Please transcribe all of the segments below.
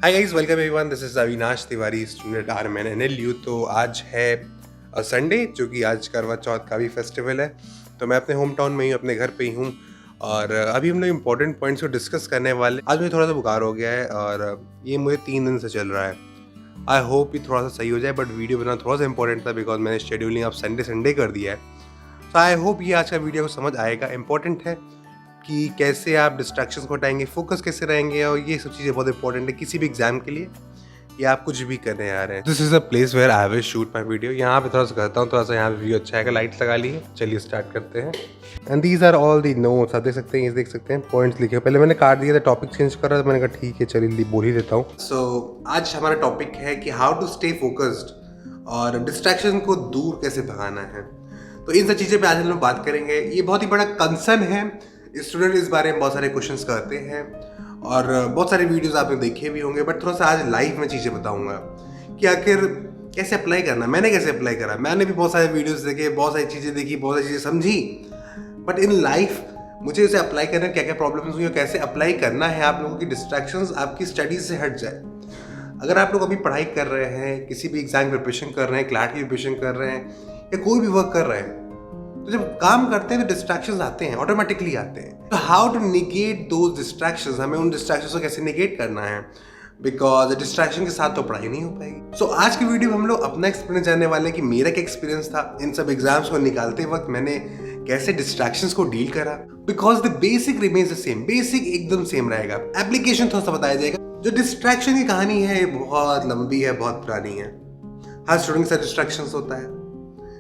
Hi guys, welcome everyone. This is Avinash Tiwari, student RMN NLU। तो आज है संडे, जो कि आज करवा चौथ का भी फेस्टिवल है। तो मैं अपने होम टाउन में ही हूँ, अपने घर पे ही हूँ। और अभी हम लोग इम्पोर्टेंट पॉइंट्स को डिस्कस करने वाले। आज मुझे थोड़ा सा बुखार हो गया है और ये मुझे 3 दिन से चल रहा है। आई होप ये थोड़ा सा सही हो जाए, बट वीडियो बनाना थोड़ा सा इंपॉर्टेंट था बिकॉज मैंने शेड्यूलिंग अब संडे संडे कर दिया है। तो आई होप ये आज का वीडियो को समझ आएगा। इंपॉर्टेंट है कि कैसे आप डिस्ट्रैक्शंस को हटाएंगे, फोकस कैसे रहेंगे, और ये सब चीज़ें बहुत इंपॉर्टेंट है किसी भी एग्जाम के लिए, या आप कुछ भी करने आ रहे हैं। This is a place where I will shoot my video. यहाँ पे थोड़ा सा करता हूँ, थोड़ा सा यहाँ पे व्यू अच्छा है। लाइट्स लगा ली है, चलिए स्टार्ट करते हैं। And these are all the notes. आप देख सकते हैं, ये देख सकते हैं पॉइंट्स लिखे। पहले मैंने काट दिया था, टॉपिक चेंज कर रहा था, मैंने कहा ठीक है चलिए बोल ही देता हूँ। सो आज हमारा टॉपिक है कि हाउ टू स्टे फोकस्ड और डिस्ट्रैक्शन को दूर कैसे भगाना है। तो इन सब चीज़ें पे आज हम लोग बात करेंगे। ये बहुत ही बड़ा कंसर्न है। स्टूडेंट इस बारे में बहुत सारे क्वेश्चंस करते हैं और बहुत सारे वीडियोस आपने देखे भी होंगे, बट थोड़ा सा आज लाइव में चीज़ें बताऊंगा कि आखिर कैसे अप्लाई करना। मैंने कैसे अप्लाई करा, मैंने भी बहुत सारे वीडियोस देखे, बहुत सारी चीज़ें देखी, बहुत सारी चीज़ें समझी, बट इन लाइफ मुझे इसे अप्लाई करने में क्या क्या प्रॉब्लम्स हुई और कैसे अप्लाई करना है आप लोगों की डिस्ट्रैक्शंस आपकी स्टडीज से हट जाए। अगर आप लोग अभी पढ़ाई कर रहे हैं, किसी भी एग्जाम की प्रिपरेशन कर रहे हैं, क्लैट की प्रिपरेशन कर रहे हैं, या कोई भी वर्क कर रहे हैं, तो जब काम करते हैं तो डिस्ट्रैक्शंस आते हैं, ऑटोमेटिकली आते हैं। तो how to negate those distractions, हमें उन डिस्ट्रैक्शंस को कैसे निगेट करना है, बिकॉज डिस्ट्रैक्शन के साथ तो पढ़ाई नहीं हो पाएगी। सो आज की वीडियो में हम लोग अपना एक्सपीरियंस जानने वाले हैं कि मेरा क्या एक्सपीरियंस था इन सब एग्जाम्स को निकालते वक्त, मैंने कैसे डिस्ट्रैक्शंस को डील करा। Because the basic remains the same, basic एकदम सेम रहेगा, एप्लीकेशन थोड़ा सा बताया जाएगा। जो डिस्ट्रैक्शन की कहानी है ये बहुत लंबी है, बहुत पुरानी है। हर स्टूडेंट के साथ डिस्ट्रैक्शंस होता है।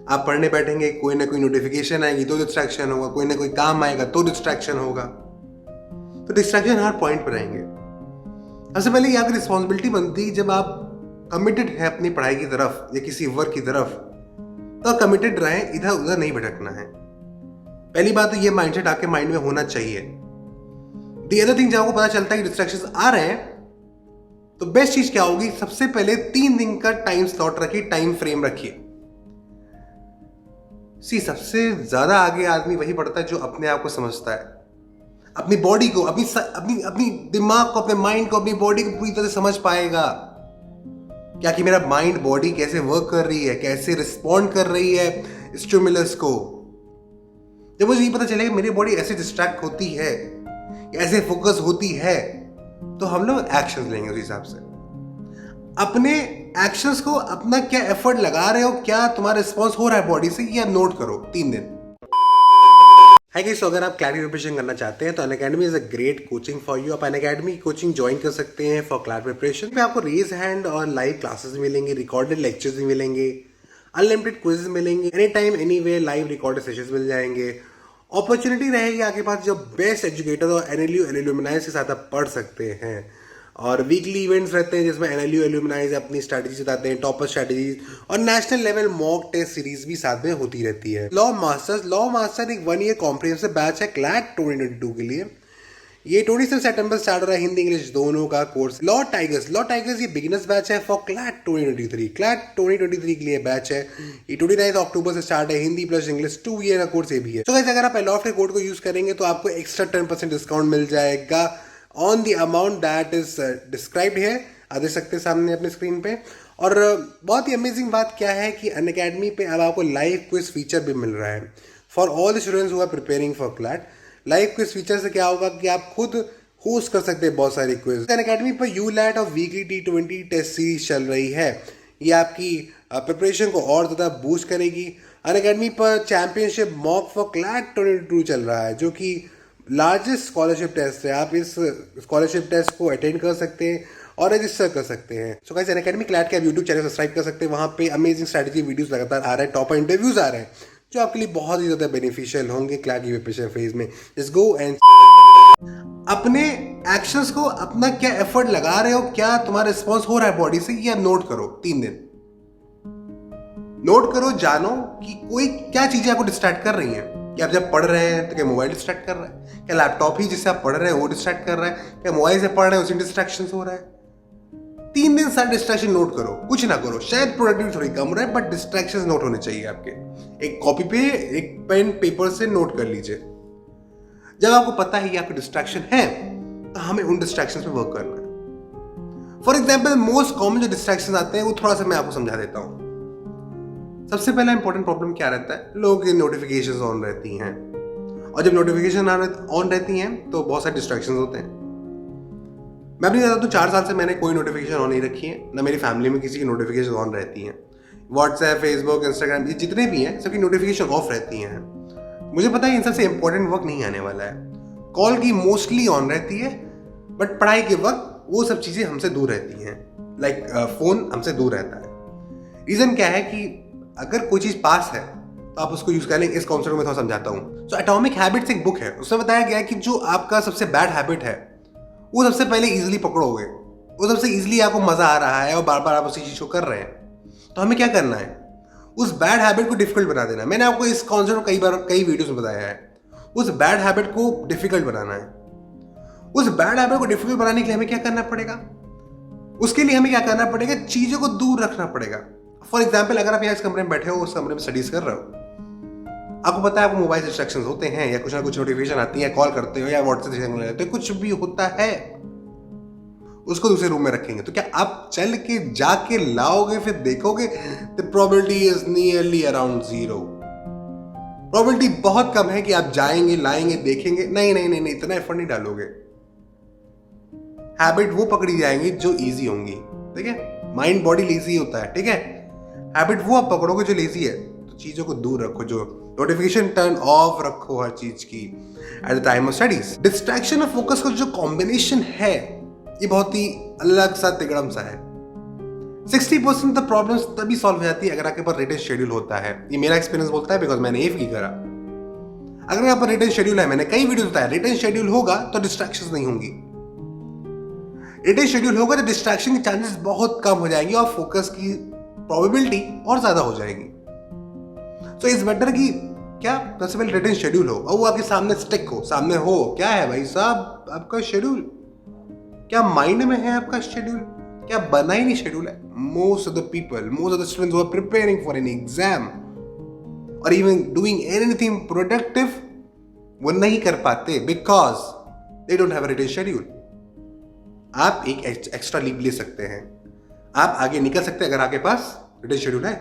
आप पढ़ने बैठेंगे, कोई ना कोई नोटिफिकेशन आएगी तो डिस्ट्रैक्शन होगा, कोई ना कोई काम आएगा तो डिस्ट्रैक्शन होगा। तो डिस्ट्रैक्शन हर पॉइंट पर आएंगे। सबसे पहले ये आपकी रिस्पॉन्सिबिलिटी बनती है, जब आप कमिटेड है अपनी पढ़ाई की तरफ या किसी वर्क की तरफ, तो कमिटेड रहें, इधर उधर नहीं भटकना है। पहली बात तो ये माइंडसेट आपके माइंड में होना चाहिए। दी अदर थिंग, जब आपको पता चलता है कि डिस्ट्रैक्शंस आ रहे हैं, तो बेस्ट चीज क्या होगी, सबसे पहले 3 दिन का टाइम स्लॉट रखिए, टाइम फ्रेम रखिए। सबसे ज्यादा आगे आदमी वही बढ़ता है जो अपने आप को समझता है, अपनी बॉडी को, अपनी दिमाग को, अपने माइंड को, अपनी बॉडी को पूरी तरह से समझ पाएगा। क्या कि मेरा माइंड बॉडी कैसे वर्क कर रही है, कैसे रिस्पॉन्ड कर रही है स्टिमुलस को। जब मुझे ये पता चलेगा मेरी बॉडी ऐसे डिस्ट्रैक्ट होती है, ऐसे फोकस होती है, तो हम लोग एक्शन लेंगे उस हिसाब से। अपने एक्शंस को, अपना क्या एफर्ट लगा रहे हो, क्या तुम्हारा रिस्पॉन्स हो रहा है बॉडी से, ये नोट करो 3 दिन। हाय गाइस, अगर आप क्लैट की प्रिपरेशन करना चाहते हैं तो Unacademy is a great coaching for you. आप अनअकैडमी की कोचिंग ज्वाइन कर सकते हैं फॉर क्लैट प्रिपरेशन। में आपको रेज हैंड और लाइव क्लासेस मिलेंगे, रिकॉर्डेड लेक्चर्स भी मिलेंगे, अनलिमिटेड क्विज़ मिलेंगे, any time anywhere live recorded sessions मिल जाएंगे। अपॉर्चुनिटी रहेगी आपके पास जो बेस्ट एजुकेटर और NLU एल्यूमिनाइज के साथ आप पढ़ सकते हैं। और वीकली इवेंट्स रहते हैं जिसमें NLU एल्यूमिनाइज अपनी स्ट्रैटेजी बताते हैं, टॉपर स्ट्रैटेजीज, और national level mock test series भी साथ में होती रहती है। लॉ मास्टर एक 1 ईयर कॉम्प्रिहेंसिव बैच है क्लैट 2022 के लिए। ये 27 सितंबर स्टार्ट हो रहा है, हिंदी इंग्लिश दोनों का कोर्स। लॉ टाइगर्स ये बिगिनर्स बैच है फॉर क्लैट 2023। क्लैट 2023 के लिए बैच है। ये 29 अक्टूबर से स्टार्ट है, हिंदी प्लस इंग्लिश 2 ईयर का कोर्स ये भी है। तो गाइस, अगर आप अलॉट के कोड को यूज करेंगे तो आपको एक्स्ट्रा 10% डिस्काउंट मिल जाएगा on the amount that is described है। आप देख सकते हैं सामने अपने स्क्रीन पे। और बहुत ही अमेजिंग बात क्या है कि अनअकैडमी पे अब आपको लाइव क्विज फीचर भी मिल रहा है for all the students who are preparing for CLAT. Live quiz feature से क्या होगा कि आप खुद होस्ट कर सकते हैं बहुत सारी क्विज। अनअकैडमी पर यूलैट और वीकली T20 टेस्ट सीरीज चल रही है। ये आपकी प्रिपरेशन को और ज़्यादा बूस्ट करेगी। अनअकैडमी पर चैंपियनशिप मॉक फॉर क्लैट 2022 चल रहा है, जो कि लार्जेस्ट स्कॉलरशिप टेस्ट है। आप इस स्कॉलरशिप टेस्ट को अटेंड कर सकते हैं और रजिस्टर कर सकते हैं। सो गाइस, अनअकैडमी क्लैट के आप यूट्यूब चैनल सब्सक्राइब कर सकते हैं। वहाँ पे अमेजिंग स्ट्रैटेजी वीडियोस लगातार आ रहे हैं, टॉपर इंटरव्यूज आ रहे हैं, जो आपके लिए बहुत ही ज़्यादा बेनिफिशियल होंगे क्लैट की प्रिपरेशन फेज में। जस्ट गो एंड अपने एक्शंस को, अपना क्या एफर्ट लगा रहे हो, क्या तुम्हारा रिस्पॉन्स हो रहा है बॉडी से, ये नोट करो 3 दिन। नोट करो, जानो कि कोई क्या चीजें आपको डिस्ट्रैक्ट कर रही हैं। क्या आप जब पढ़ रहे हैं तो क्या मोबाइल डिस्ट्रैक्ट कर रहा है, क्या लैपटॉप ही जिससे आप पढ़ रहे हैं वो डिस्ट्रैक्ट कर रहा है, क्या मोबाइल से पढ़ रहे हैं उसी डिस्ट्रैक्शन हो रहा है। 3 दिन सारे डिस्ट्रैक्शन नोट करो, कुछ ना करो, शायद प्रोडक्टिविटी थोड़ी कम रहे, बट डिस्ट्रैक्शन नोट होने चाहिए आपके। एक कॉपी पे, एक पेन पेपर से नोट कर लीजिए। जब आपको पता है कि आपके डिस्ट्रैक्शन है, तो हमें उन डिस्ट्रैक्शन पे वर्क करना है। फॉर एग्जाम्पल मोस्ट कॉमन जो डिस्ट्रैक्शन आते हैं वो थोड़ा सा मैं आपको समझा देता हूँ। सबसे पहला इंपॉर्टेंट प्रॉब्लम क्या रहता है, लोगों की नोटिफिकेशंस ऑन रहती हैं, और जब नोटिफिकेशन ऑन रहती हैं तो बहुत सारे डिस्ट्रैक्शंस होते हैं। मैं अपनी बता दूं 4 साल से मैंने कोई नोटिफिकेशन ऑन नहीं रखी है, ना मेरी फैमिली में किसी की नोटिफिकेशन ऑन रहती हैं। व्हाट्सएप, फेसबुक, इंस्टाग्राम, ये जितने भी हैं सबकी नोटिफिकेशन ऑफ रहती हैं। मुझे पता है इन सबसे इंपॉर्टेंट वर्क नहीं आने वाला है। कॉल की मोस्टली ऑन रहती है, बट पढ़ाई के वक्त वो सब चीज़ें हमसे दूर रहती हैं। लाइक फोन हमसे दूर रहता है। रीज़न क्या है कि अगर कोई चीज़ पास है तो आप उसको यूज़ कर लेंगे। इस कॉन्सेप्ट को मैं थोड़ा समझाता हूँ। सो एटॉमिक हैबिट्स एक बुक है, उसमें बताया गया है कि जो आपका सबसे बैड हैबिट है वो सबसे पहले इजीली पकड़ोगे, वो सबसे इजीली आपको मज़ा आ रहा है और बार बार आप उसी चीज़ को कर रहे हैं। तो हमें क्या करना है, उस बैड हैबिट को डिफिकल्ट बना देना है। मैंने आपको इस कॉन्सेप्ट को कई वीडियोस में बताया है। उस बैड हैबिट को डिफिकल्ट बनाना है। उस बैड हैबिट को डिफिकल्ट बनाने के लिए हमें क्या करना पड़ेगा, उसके लिए हमें क्या करना पड़ेगा, चीज़ों को दूर रखना पड़ेगा। फॉर एग्जाम्पल, अगर आप यहाँ इस कमरे में बैठे हो, उस कमरे में स्टडीज कर रहे हो, आपको पता है आपको मोबाइल डिस्ट्रैक्शंस होते हैं, या कुछ ना कुछ नोटिफिकेशन आती है, कॉल करते हो या व्हाट्सएप लेते हो, कुछ भी होता है, उसको दूसरे रूम में रखेंगे। तो क्या आप चल के जाके लाओगे, फिर देखोगे? The probability is nearly around 0। Probability बहुत कम है कि आप जाएंगे, लाएंगे, देखेंगे। नहीं नहीं नहीं नहीं, इतना एफर्ट नहीं डालोगे। हैबिट वो पकड़ी जाएंगी जो इजी होंगी। ठीक है, माइंड बॉडी लेजी होता है। ठीक है, हैबिट वो आप पकड़ोगे जो लेजी है। तो चीजों को दूर रखो, जो नोटिफिकेशन टर्न ऑफ रखो हर चीज की at the time of studies. Distraction और फोकस का जो कॉम्बिनेशन है ये बहुत ही अलग सा तिगड़म सा है। 60% ऑफ प्रॉब्लम्स तभी सॉल्व हो जाती है अगर आपके पास रिटन शेड्यूल होता है। ये मेरा एक्सपीरियंस बोलता है, बिकॉज मैंने ये फील करा। अगर आपका रिटन शेड्यूल है, मैंने कई वीडियो बताया, रिटन शेड्यूल होगा तो डिस्ट्रैक्शंस नहीं होंगी। रिटन शेड्यूल होगा तो डिस्ट्रैक्शन के चांसेस बहुत कम हो जाएंगे और फोकस की प्रोबेबिलिटी और ज्यादा हो जाएगी। सो इट्स बेटर कि क्या सबसे पहले रिटन शेड्यूल हो और वो आपके सामने स्टिक हो, सामने हो। क्या है भाई साहब आपका शेड्यूल? क्या माइंड में है आपका शेड्यूल? क्या बना ही नहीं शेड्यूल है? Most of the people, most of the students who are preparing for an exam और इवन डूइंग एनीथिंग प्रोडक्टिव, वो नहीं कर पाते because they don't have a written schedule. आप एक एक्स्ट्रा लीव ले सकते हैं, आप आगे निकल सकते हैं अगर आपके पास रिटन शेड्यूल है।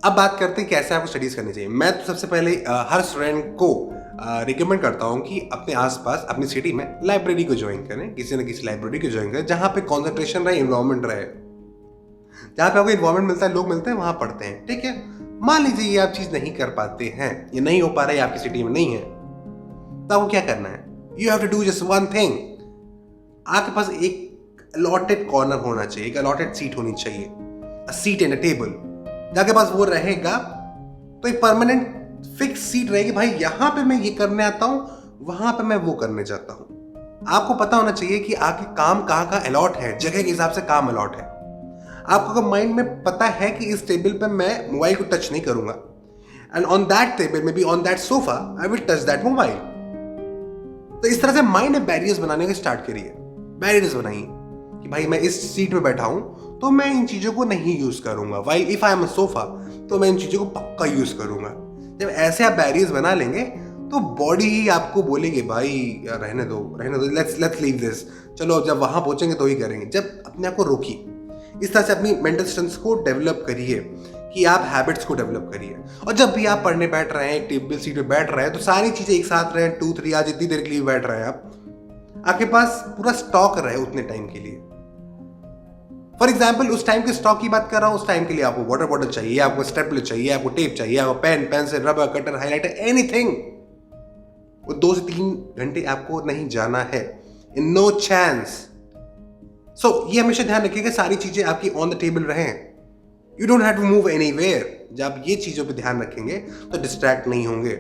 अब बात करते हैं कैसे आपको स्टडीज करनी चाहिए। मैं तो सबसे पहले हर स्टूडेंट को रिकमेंड करता हूँ कि अपने आसपास अपनी सिटी में लाइब्रेरी को ज्वाइन करें, किसी न किसी लाइब्रेरी को ज्वाइन करें जहाँ पे कॉन्सेंट्रेशन रहे, इन्वायरमेंट रहे, जहाँ पे आपको इन्वायरमेंट मिलता है, लोग मिलते हैं, वहाँ पढ़ते हैं। ठीक है, मान लीजिए ये आप चीज़ नहीं कर पाते हैं, ये नहीं हो पा रहा है, आपकी सिटी में नहीं है, तो आपको क्या करना है? You have to do just one thing. आपके पास एक अलॉटेड कॉर्नर होना चाहिए, एक अलॉटेड सीट होनी चाहिए, अ सीट एंड अ टेबल। जाके पास वो रहेगा तो एक परमानेंट फिक्स सीट रहेगी। भाई यहाँ पे मैं ये करने आता हूँ, वहां पे मैं वो करने जाता हूँ। आपको पता होना चाहिए कि आपके काम कहाँ का अलॉट है, जगह के हिसाब से काम अलॉट है। आपको अगर माइंड में पता है कि इस टेबल पे मैं मोबाइल को टच नहीं करूंगा, and on that table may be on that sofa I will touch that mobile. तो इस तरह से माइंड में बैरियर्स बनाने का स्टार्ट करिए। बैरियर्स बनाइए कि भाई मैं इस सीट पे बैठा हूं तो मैं इन चीजों को नहीं यूज करूंगा, while if I am a sofa तो मैं इन चीजों को पक्का यूज करूंगा। जब ऐसे आप बैरियर्स बना लेंगे तो बॉडी ही आपको बोलेगी भाई यार रहने दो, लेट्स लीव दिस, चलो जब वहां पहुंचेंगे तो ही करेंगे। जब अपने आप को रोकिए, इस तरह से अपनी मेंटल स्ट्रेंथ को डेवलप करिए कि आप हैबिट्स को डेवलप करिए। और जब भी आप पढ़ने बैठ रहे हैं, एक टेबल सीट पे बैठ रहे हैं, तो सारी चीजें एक साथ रहे, 2-3 आज जितनी देर के लिए बैठ रहे हैं आपके पास पूरा स्टॉक रहे उतने टाइम के लिए। फॉर एग्जाम्पल उस टाइम के स्टॉक की बात कर रहा हूं, उस टाइम के लिए आपको वाटर बॉटल चाहिए, आपको स्टेपलर चाहिए, आपको टेप चाहिए, आपको pen, pencil, rubber, cutter, highlighter, anything. वो 2 से 3 घंटे आपको नहीं जाना है, इन नो चांस। सो ये हमेशा ध्यान रखिएगा सारी चीजें आपकी ऑन द टेबल रहें। You don't have to move anywhere. जब आप ये चीजों पे ध्यान रखेंगे तो डिस्ट्रैक्ट नहीं होंगे।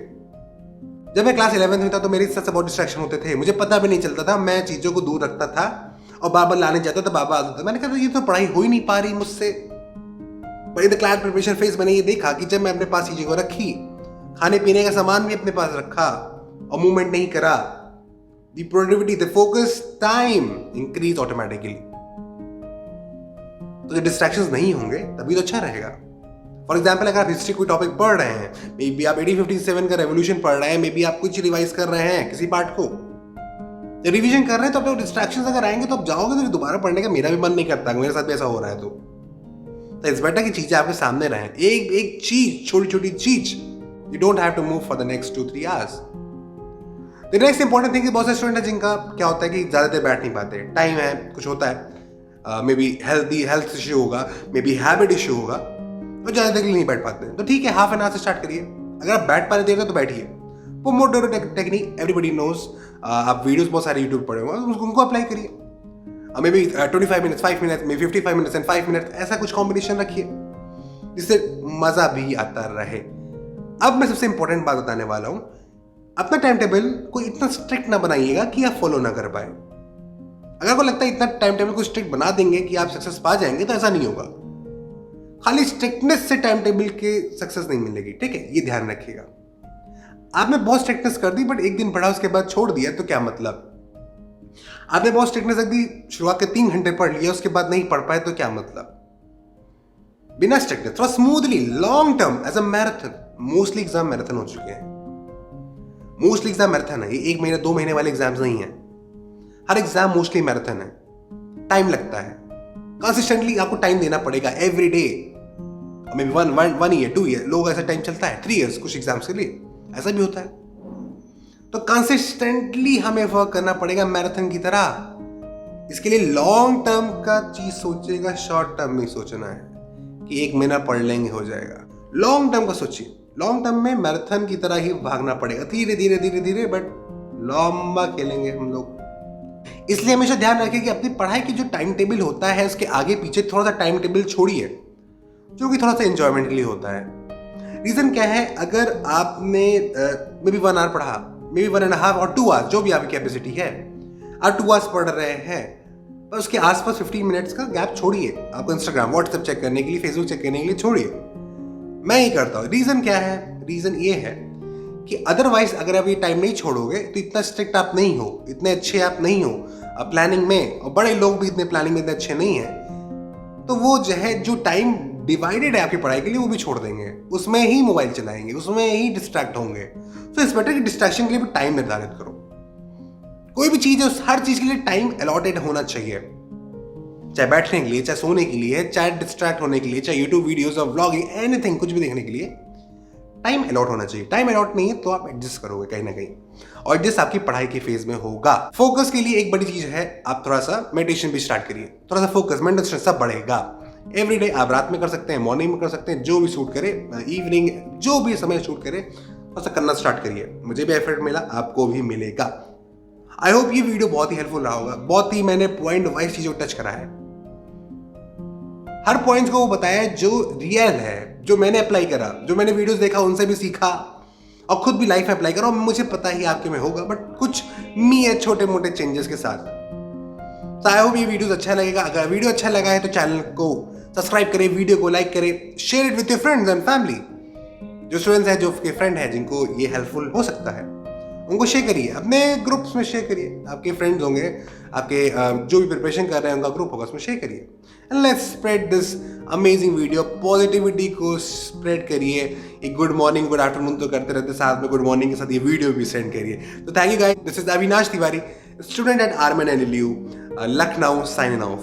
जब मैं क्लास 11th में था तो मेरे साथ बहुत डिस्ट्रैक्शन होते थे, मुझे पता भी नहीं चलता था, मैं चीजों को दूर रखता था और बाबा लाने जाता था, बाबा आता था। मैंने कहा ये तो पढ़ाई हो ही नहीं पा रही मुझसे। But in the class preparation phase मैंने ये देखा कि जब मैं अपने पास चीजों को रखी, खाने पीने का सामान भी अपने पास रखा और मूवमेंट नहीं करा, the productivity, the focus, time increase automatically. तो जो डिस्ट्रैक्शंस नहीं होंगे तभी तो अच्छा रहेगा। फॉर एग्जाम्पल अगर आप हिस्ट्री कोई टॉपिक पढ़ रहे हैं, मे बी आप 1857 का रेवोल्यूशन पढ़ रहे हैं, मे बी आप कुछ रिवाइज कर रहे हैं किसी पार्ट को, तो रिवीजन कर रहे हैं तो अपने डिस्ट्रैक्शंस अगर आएंगे तो आप जाओगे तो दोबारा पढ़ने का मेरा भी मन नहीं करता, मेरे साथ भी ऐसा हो रहा है। तो इट्स बेटर कि चीजें आपके सामने रहें, एक एक चीज, छोटी छोटी चीज, you don't have to move for the next 2-3 hours. The next important thing, बहुत से स्टूडेंट है जिनका क्या होता है कि ज्यादा देर बैठ नहीं पाते, टाइम है, कुछ होता है, मे बी हेल्थ इश्यू होगा, मे बी हैबिट इश्यू होगा, तो ज्यादा देर के लिए नहीं बैठ पाते। तो ठीक है, हाफ एन आवर से स्टार्ट करिए। अगर आप बैठ पा रहे देर तो बैठिए। पोमोडोरो टेक्निक एवरीबडी नोज, आप वीडियोस बहुत सारे यूट्यूब पढ़े होंगे, उनको अप्लाई करिए। May be 25 minutes, 5 minutes, may 55 minutes and 5 minutes, ऐसा कुछ कॉम्बिनेशन रखिए जिससे मजा भी आता रहे। अब मैं सबसे इंपॉर्टेंट बात बताने वाला हूं, अपना टाइम टेबल कोई इतना स्ट्रिक्ट ना बनाइएगा कि आप फॉलो ना कर पाए। अगर आपको लगता है इतना टाइम टेबल को स्ट्रिक्ट बना देंगे कि आप सक्सेस पा जाएंगे, तो ऐसा नहीं होगा। खाली स्ट्रिक्टनेस से टाइम टेबल के सक्सेस नहीं मिलेगी, ठीक है, ये ध्यान रखिएगा। आपने बहुत स्ट्रिक्टनेस कर दी बट एक दिन पढ़ा उसके बाद छोड़ दिया तो क्या मतलब। आपने बहुत स्ट्रिक्टनेस रख दी, शुरुआत के 3 घंटे पढ़ लिया, उसके बाद नहीं पढ़ पाए तो क्या मतलब। बिना स्ट्रिक्टनेस, थोड़ा smoothly, long term, as a marathon. Mostly exam marathon हो चुके हैं, मोस्टली एग्जाम मैराथन है, ये 1 महीने 2 महीने वाले एग्जाम्स नहीं है। हर एग्जाम मोस्टली मैराथन है, टाइम लगता है, कंसिस्टेंटली आपको टाइम देना पड़ेगा every day. May be 1 year 2 year, लोग ऐसा टाइम चलता है 3 इयर्स कुछ एग्जाम्स के लिए, ऐसा भी होता है। तो कंसिस्टेंटली हमें वर्क करना पड़ेगा मैराथन की तरह। इसके लिए लॉन्ग टर्म का चीज सोचिएगा, शॉर्ट टर्म में सोचना है कि 1 महीना पढ़ लेंगे हो जाएगा। लॉन्ग टर्म का सोचिए, लॉन्ग टर्म में मैराथन की तरह ही भागना पड़ेगा, धीरे धीरे धीरे धीरे, बट लंबा खेलेंगे हम लोग। इसलिए हमेशा ध्यान रखिए कि अपनी पढ़ाई की जो टाइम टेबल होता है उसके आगे पीछे थोड़ा सा टाइम टेबल छोड़िए, जो कि थोड़ा सा एंजॉयमेंट के लिए होता है। रीजन क्या है, अगर आपने मे बी 1 आवर पढ़ा, मे बी 1.5 और 2 आवर्स, जो भी आपकी कैपेसिटी है, आप 2 आवर्स पढ़ रहे हैं, पर उसके आसपास 15 मिनट्स का गैप छोड़िए। आपको इंस्टाग्राम, व्हाट्सएप चेक करने के लिए, फेसबुक चेक करने के लिए छोड़िए। मैं ये करता हूँ। रीजन क्या है, रीजन ये है कि अदरवाइज अगर आप ये टाइम नहीं छोड़ोगे तो इतना स्ट्रिक्ट आप नहीं हो, इतने अच्छे आप नहीं हो प्लानिंग में, और बड़े लोग भी इतने प्लानिंग में इतने अच्छे नहीं है, तो वो जो है जो टाइम डिवाइडेड है आपकी पढ़ाई के लिए वो भी छोड़ देंगे, उसमें ही मोबाइल चलाएंगे, उसमें ही डिस्ट्रैक्ट होंगे। तो इस बेटर कि डिस्ट्रैक्शन के लिए भी टाइम निर्धारित करो। कोई भी चीज है, उस हर चीज के लिए टाइम अलॉटेड होना चाहिए, चाहे बैठने के लिए, चाहे सोने के लिए, चाहे डिस्ट्रैक्ट होने के लिए, चाहे यूट्यूब वीडियोस और व्लॉगिंग, एनीथिंग, कुछ भी देखने के लिए टाइम अलॉट होना चाहिए। टाइम अलॉट नहीं है तो आप एडजस्ट करोगे कहीं ना कहीं, और एडजस्ट आपकी पढ़ाई के फेज में होगा। फोकस के लिए एक बड़ी चीज है, आप थोड़ा सा मेडिटेशन भी स्टार्ट करिए, थोड़ा सा फोकस, मेंटल स्ट्रेस सब बढ़ेगा। एवरीडे आप रात में कर सकते हैं, मॉर्निंग में कर सकते हैं, जो भी सूट करे, इवनिंग, जो भी समय सूट करे, थोड़ा सा करना स्टार्ट करिए। मुझे भी एफर्ट मिला, आपको भी मिलेगा। आई होप ये वीडियो बहुत ही हेल्पफुल रहा होगा। बहुत ही मैंने पॉइंट वाइज चीजों को टच करा है, हर पॉइंट को वो बताया जो रियल है, जो मैंने अप्लाई करा, जो मैंने वीडियोस देखा उनसे भी सीखा, और खुद भी लाइफ में अप्लाई करा। और मुझे पता ही आपके में होगा, बट कुछ मी है छोटे मोटे चेंजेस के साथ। तो आई होप ये वीडियो अच्छा लगेगा। अगर वीडियो अच्छा लगा है तो चैनल को सब्सक्राइब करें, वीडियो को लाइक करें, share it with your friends and family. जो स्टूडेंट्स हैं, जो आपके फ्रेंड हैं जिनको ये हेल्पफुल हो सकता है, उनको शेयर करिए, अपने ग्रुप्स में शेयर करिए। आपके फ्रेंड्स होंगे, आपके जो भी प्रिपरेशन कर रहे हैं उनका ग्रुप होगा, उसमें शेयर करिए। And let's spread this amazing video. Positivity को स्प्रेड करिए। एक गुड मॉर्निंग, गुड आफ्टरनून तो करते रहते, साथ में गुड मॉर्निंग के साथ ये वीडियो भी सेंड करिए। तो thank you guys, this is Avinash Tiwari, student at Arman NLU, Lucknow, signing off.